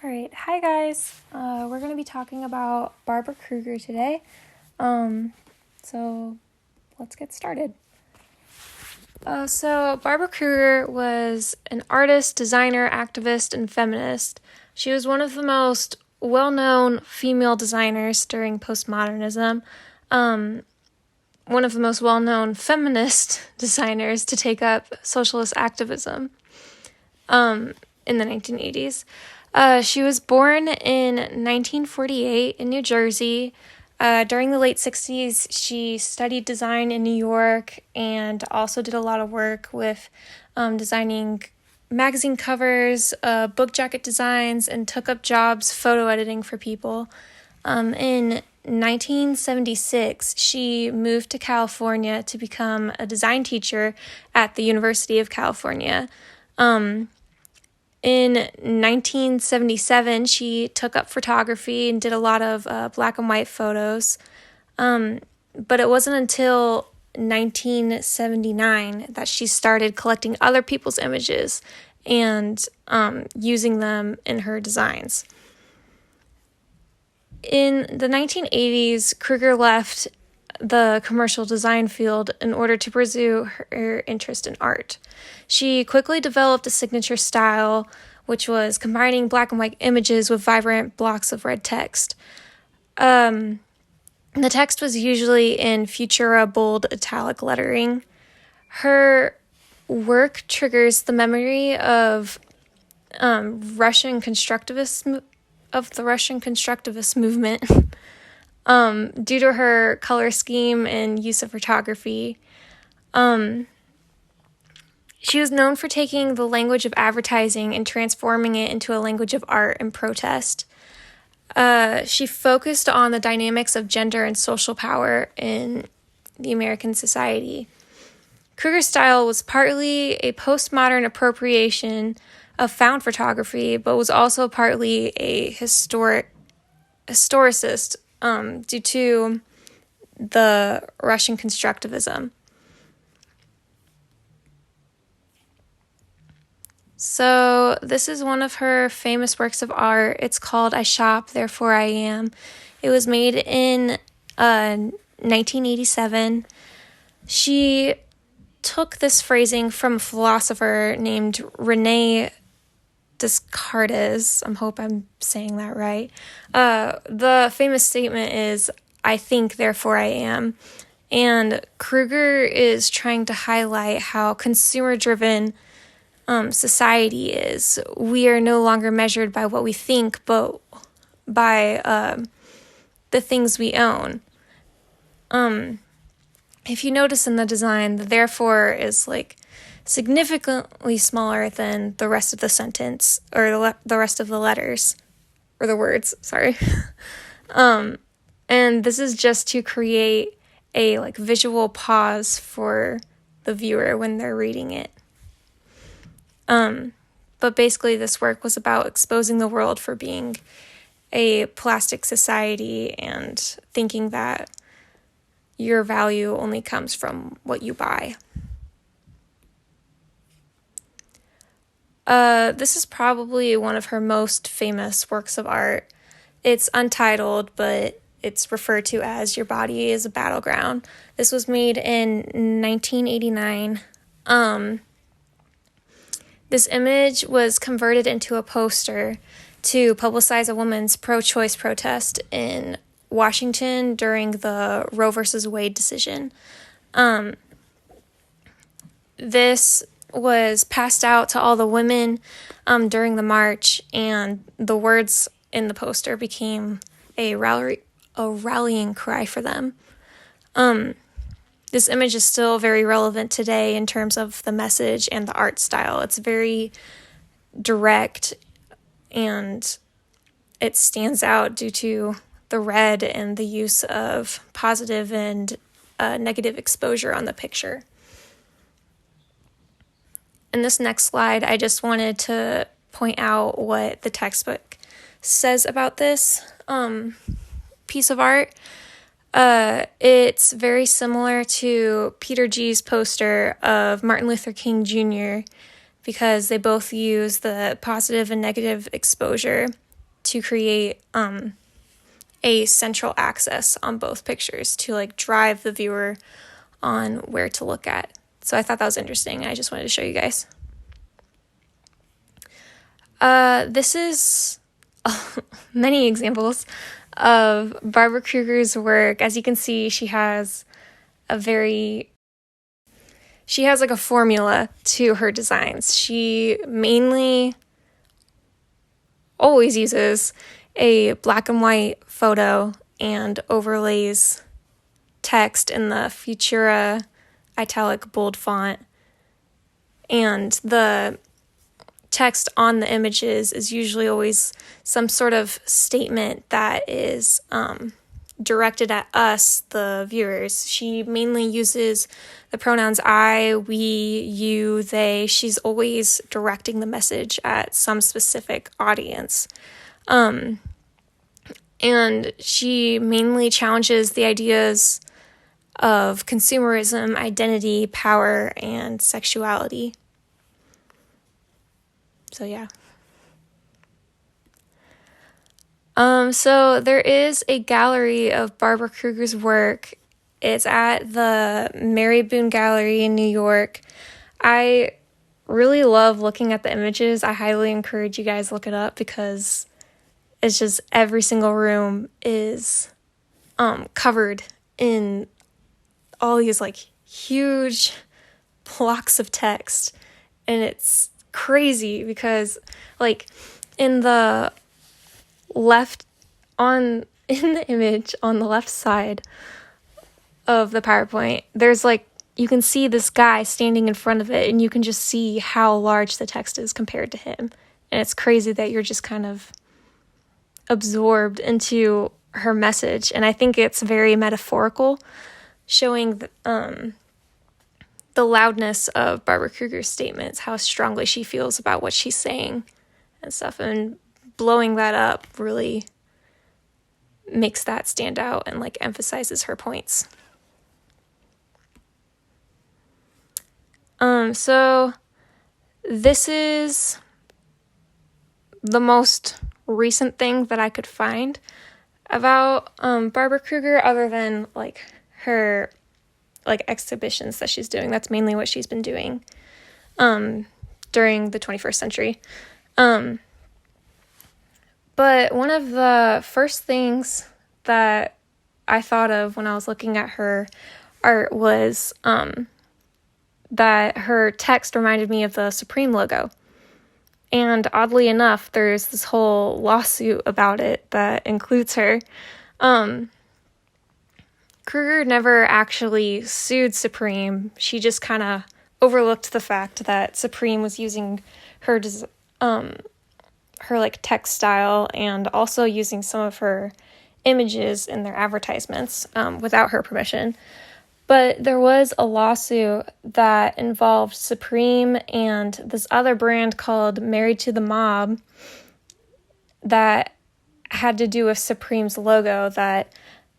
All right, hi guys. We're going to be talking about Barbara Kruger today. So let's get started. So Barbara Kruger was an artist, designer, activist, and feminist. She was one of the most well-known female designers during postmodernism. One of the most well-known feminist designers to take up socialist activism in the 1980s. She was born in 1948 in New Jersey. During the late 60s, she studied design in New York and also did a lot of work with designing magazine covers, book jacket designs, and took up jobs photo editing for people. In 1976, she moved to California to become a design teacher at the University of California. In 1977, she took up photography and did a lot of black and white photos. But it wasn't until 1979 that she started collecting other people's images and using them in her designs. In the 1980s, Kruger left the commercial design field in order to pursue her interest in art. She quickly developed a signature style, which was combining black and white images with vibrant blocks of red text. The text was usually in futura bold italic lettering. Her work triggers the memory of the Russian constructivist movement. Due to her color scheme and use of photography. She was known for taking the language of advertising and transforming it into a language of art and protest. She focused on the dynamics of gender and social power in the American society. Kruger's style was partly a postmodern appropriation of found photography, but was also partly a historicist due to the Russian constructivism. So this is one of her famous works of art. It's called I Shop, Therefore I Am. It was made in 1987. She took this phrasing from a philosopher named Rene Descartes. I hope I'm saying that right. The famous statement is, I think, therefore I am. And Kruger is trying to highlight how consumer-driven society is. We are no longer measured by what we think, but by the things we own. If you notice in the design, the therefore is significantly smaller than the rest of the sentence, or the rest of the letters, or the words, sorry. And this is just to create a visual pause for the viewer when they're reading it. But basically this work was about exposing the world for being a plastic society and thinking that your value only comes from what you buy. This is probably one of her most famous works of art. It's untitled, but it's referred to as Your Body is a Battleground. This was made in 1989. This image was converted into a poster to publicize a woman's pro-choice protest in Washington during the Roe versus Wade decision. This was passed out to all the women during the march, and the words in the poster became a rallying cry for them. This image is still very relevant today in terms of the message and the art style. It's very direct, and it stands out due to the red and the use of positive and negative exposure on the picture. In this next slide, I just wanted to point out what the textbook says about this piece of art. It's very similar to Peter G's poster of Martin Luther King Jr. because they both use the positive and negative exposure to create a central axis on both pictures to like drive the viewer on where to look at. So I thought that was interesting. I just wanted to show you guys. This is many examples of Barbara Kruger's work. As you can see, she has like a formula to her designs. She mainly always uses a black and white photo and overlays text in the Futura italic bold font. And the text on the images is usually always some sort of statement that is directed at us, the viewers. She mainly uses the pronouns I, we, you, they. She's always directing the message at some specific audience. And she mainly challenges the ideas of consumerism, identity, power, and sexuality. So yeah. So there is a gallery of Barbara Kruger's work. It's at the Mary Boone Gallery in New York. I really love looking at the images. I highly encourage you guys look it up because it's just every single room is covered in all these like huge blocks of text, and it's crazy because like in the image on the left side of the PowerPoint, there's like, you can see this guy standing in front of it and you can just see how large the text is compared to him. And it's crazy that you're just kind of absorbed into her message. And I think it's very metaphorical, showing the loudness of Barbara Kruger's statements, how strongly she feels about what she's saying and stuff. And blowing that up really makes that stand out and like emphasizes her points. So this is the most recent thing that I could find about Barbara Kruger, other than like her like exhibitions that she's doing. That's mainly what she's been doing during the 21st century. But one of the first things that I thought of when I was looking at her art was that her text reminded me of the Supreme logo. And oddly enough, there's this whole lawsuit about it that includes her. Kruger never actually sued Supreme. She just kind of overlooked the fact that Supreme was using her like text style and also using some of her images in their advertisements without her permission. But there was a lawsuit that involved Supreme and this other brand called Married to the Mob that had to do with Supreme's logo, that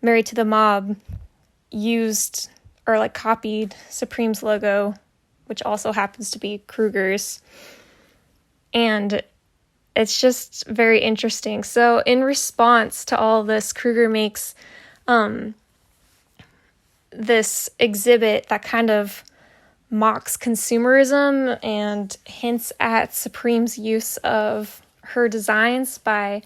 Married to the Mob used or like copied Supreme's logo, which also happens to be Kruger's. And it's just very interesting. So in response to all this, Kruger makes this exhibit that kind of mocks consumerism and hints at Supreme's use of her designs by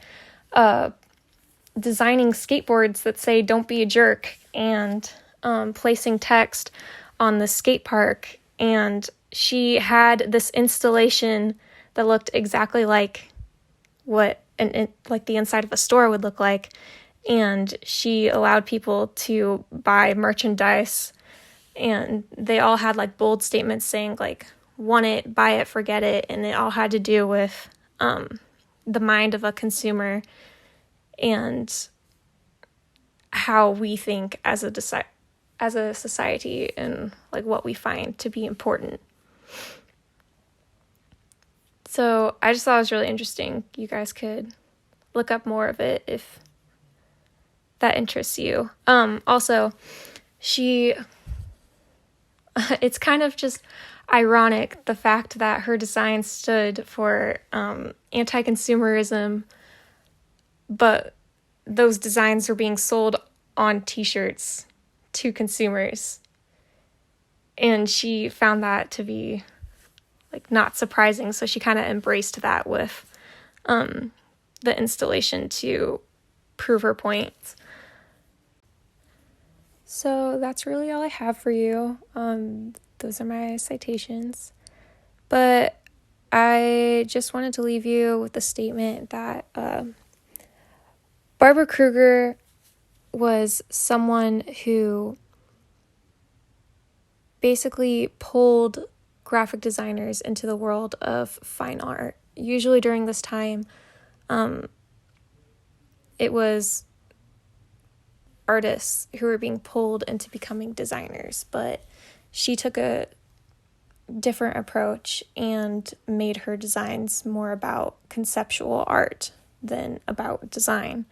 designing skateboards that say "Don't be a jerk" and placing text on the skate park. And she had this installation that looked exactly like what like the inside of a store would look like. And she allowed people to buy merchandise, and they all had like bold statements saying like, want it, buy it, forget it. And it all had to do with the mind of a consumer and how we think as a society and like what we find to be important. So I just thought it was really interesting. You guys could look up more of it if that interests you. Also, it's kind of just ironic, the fact that her design stood for anti-consumerism, but those designs were being sold on t-shirts to consumers. And she found that to be like not surprising, so she kind of embraced that with the installation to prove her points. So that's really all I have for you. Those are my citations. But I just wanted to leave you with the statement that Barbara Kruger was someone who basically pulled graphic designers into the world of fine art. Usually during this time, it was artists who were being pulled into becoming designers, but she took a different approach and made her designs more about conceptual art than about design,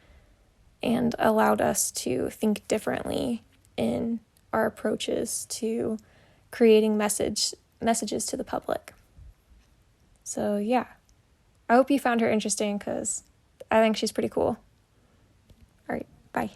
and allowed us to think differently in our approaches to creating messages to the public. So yeah, I hope you found her interesting because I think she's pretty cool. All right, bye.